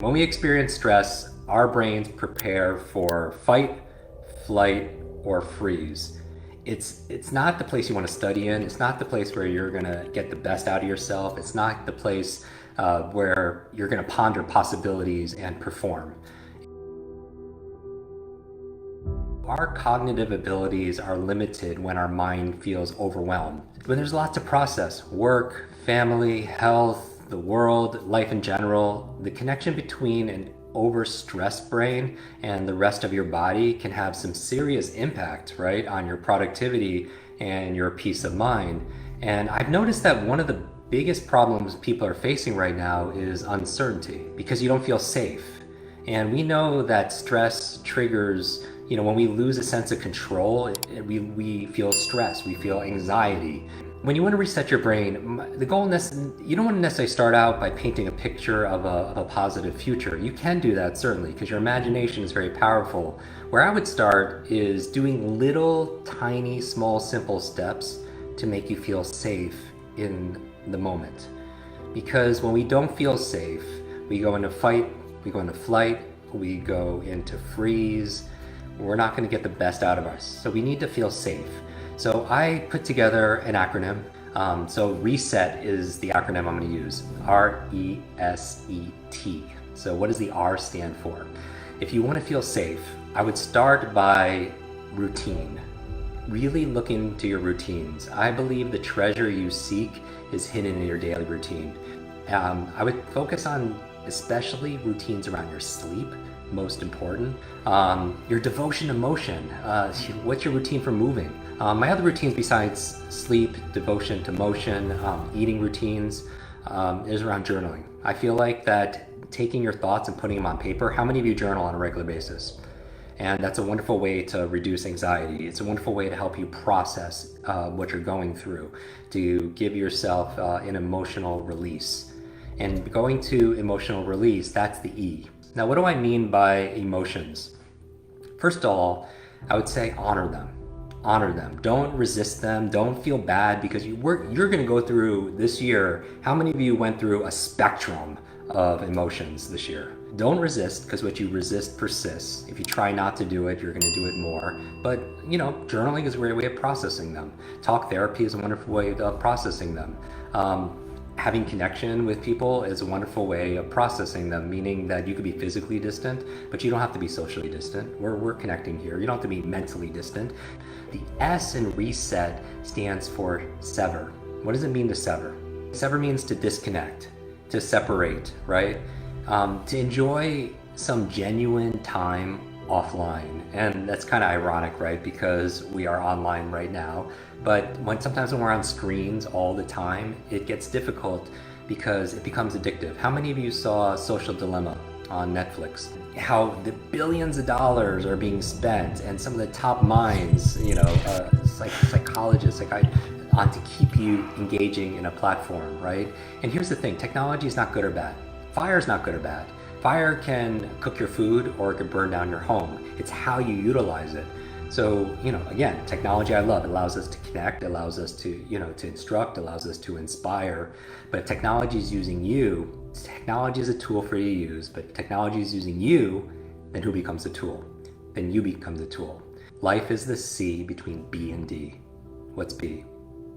When we experience stress, our brains prepare for fight, flight, or freeze. It's not the place you want to study in. It's not the place where you're going to get the best out of yourself. It's not the place where you're going to ponder possibilities and perform. Our cognitive abilities are limited when our mind feels overwhelmed. When there's lots to process, work, family, health, the world, life in general, the connection between an overstressed brain and the rest of your body can have some serious impact, right, on your productivity and your peace of mind. And I've noticed that one of the biggest problems people are facing right now is uncertainty because you don't feel safe. And we know that stress triggers, when we lose a sense of control, we feel stress, we feel anxiety. When you want to reset your brain, the goal you don't want to necessarily start out by painting a picture of a positive future. You can do that certainly because your imagination is very powerful. Where I would start is doing little, tiny, small, simple steps to make you feel safe in the moment. Because when we don't feel safe, we go into fight, we go into flight, we go into freeze. We're not going to get the best out of us. So we need to feel safe. So I put together an acronym. So RESET is the acronym I'm going to use. RESET. So what does the R stand for? If you want to feel safe, I would start by routine. Really look into your routines. I believe the treasure you seek is hidden in your daily routine. I would focus on especially routines around your sleep, most important. Your devotion to motion. What's your routine for moving? My other routines besides sleep, devotion to motion, eating routines, is around journaling. I feel like that taking your thoughts and putting them on paper, how many of you journal on a regular basis? And that's a wonderful way to reduce anxiety. It's a wonderful way to help you process what you're going through, to give yourself an emotional release. And going to emotional release, that's the E. Now, what do I mean by emotions? First of all, I would say honor them. Honor them. Don't resist them. Don't feel bad because you're going to go through this year. How many of you went through a spectrum of emotions this year? Don't resist because what you resist persists. If you try not to do it, you're going to do it more. But, journaling is a great way of processing them. Talk therapy is a wonderful way of processing them. Having connection with people is a wonderful way of processing them, meaning that you could be physically distant, but you don't have to be socially distant. We're connecting here. You don't have to be mentally distant. The S in reset stands for sever. What does it mean to sever? Sever means to disconnect, to separate, right? To enjoy some genuine time offline. And that's kind of ironic, right? Because we are online right now. But sometimes when we're on screens all the time, it gets difficult because it becomes addictive. How many of you saw Social Dilemma on Netflix? How the billions of dollars are being spent and some of the top minds, psychologists, on to keep you engaging in a platform, right? And here's the thing, technology is not good or bad. Fire is not good or bad. Fire can cook your food or it can burn down your home. It's how you utilize it. So, again, technology I love. It allows us to connect, it allows us to, to instruct, allows us to inspire. But if technology is using you, technology is a tool for you to use, but if technology is using you, then who becomes the tool? Then you become the tool. Life is the C between B and D. What's B?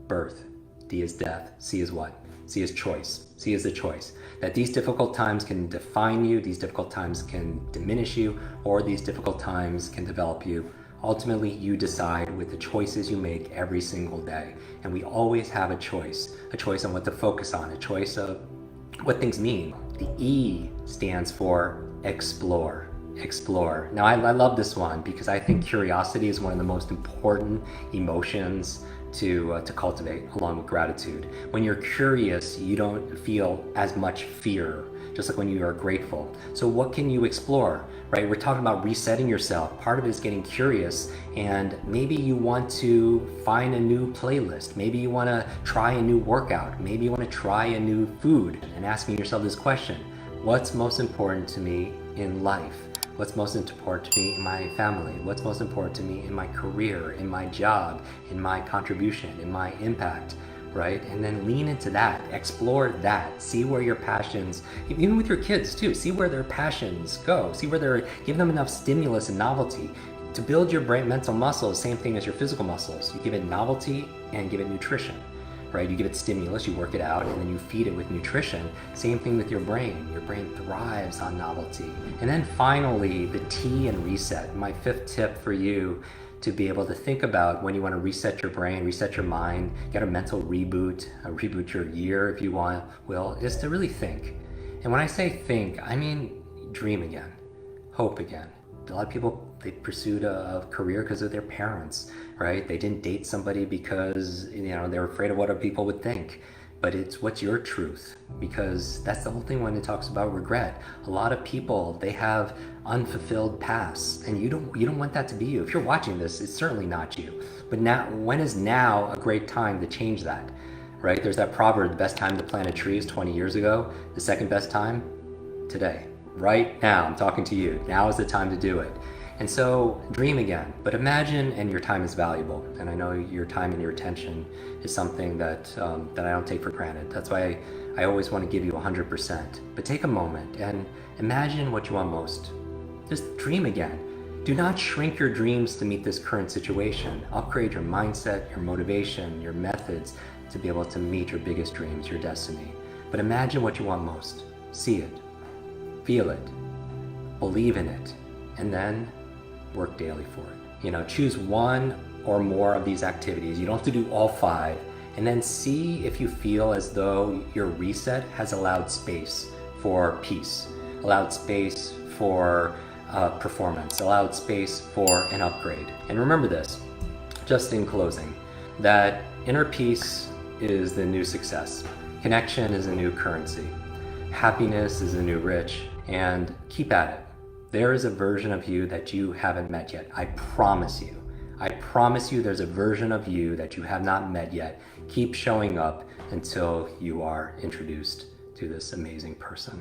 Birth. D is death. C is what? C is choice. C is the choice. That these difficult times can define you, these difficult times can diminish you, or these difficult times can develop you. Ultimately, you decide with the choices you make every single day. And we always have a choice on what to focus on, a choice of what things mean. The E stands for explore. Explore. Now, I love this one because I think curiosity is one of the most important emotions to cultivate along with gratitude. When you're curious, you don't feel as much fear, just like when you are grateful. So what can you explore, right? We're talking about resetting yourself. Part of it is getting curious, and maybe you want to find a new playlist. Maybe you want to try a new workout. Maybe you want to try a new food, and asking yourself this question: what's most important to me in life? What's most important to me in my family? What's most important to me in my career, in my job, in my contribution, in my impact? right? And then lean into that, explore that, see where your passions, even with your kids too, see where their passions go, see where they're, give them enough stimulus and novelty. To build your brain mental muscle, same thing as your physical muscles. You give it novelty and give it nutrition, right? You give it stimulus, you work it out, and then you feed it with nutrition. Same thing with your brain. Your brain thrives on novelty. And then finally, the T in reset. My fifth tip for you to be able to think about when you want to reset your brain, reset your mind, get a mental reboot, reboot your year if you will, is to really think. And when I say think, I mean dream again, hope again. A lot of people, they pursued a career because of their parents, right? They didn't date somebody because, they're afraid of what other people would think. But it's what's your truth, because that's the whole thing when it talks about regret. A lot of people, they have unfulfilled pasts, and you don't want that to be you. If you're watching this, it's certainly not you. But now, when is now a great time to change that, right? There's that proverb, the best time to plant a tree is 20 years ago. The second best time, today. Right now, I'm talking to you. Now is the time to do it. And so dream again, but imagine, and your time is valuable. And I know your time and your attention is something that I don't take for granted. That's why I always want to give you 100%. But take a moment and imagine what you want most. Just dream again. Do not shrink your dreams to meet this current situation. Upgrade your mindset, your motivation, your methods to be able to meet your biggest dreams, your destiny. But imagine what you want most. See it. Feel it. Believe in it. And then work daily for it. Choose one or more of these activities. You don't have to do all 5. And then see if you feel as though your reset has allowed space for peace, allowed space for performance, allowed space for an upgrade. And remember this, just in closing, that inner peace is the new success. Connection is a new currency. Happiness is a new rich. And keep at it. There is a version of you that you haven't met yet. I promise you. I promise you there's a version of you that you have not met yet. Keep showing up until you are introduced to this amazing person.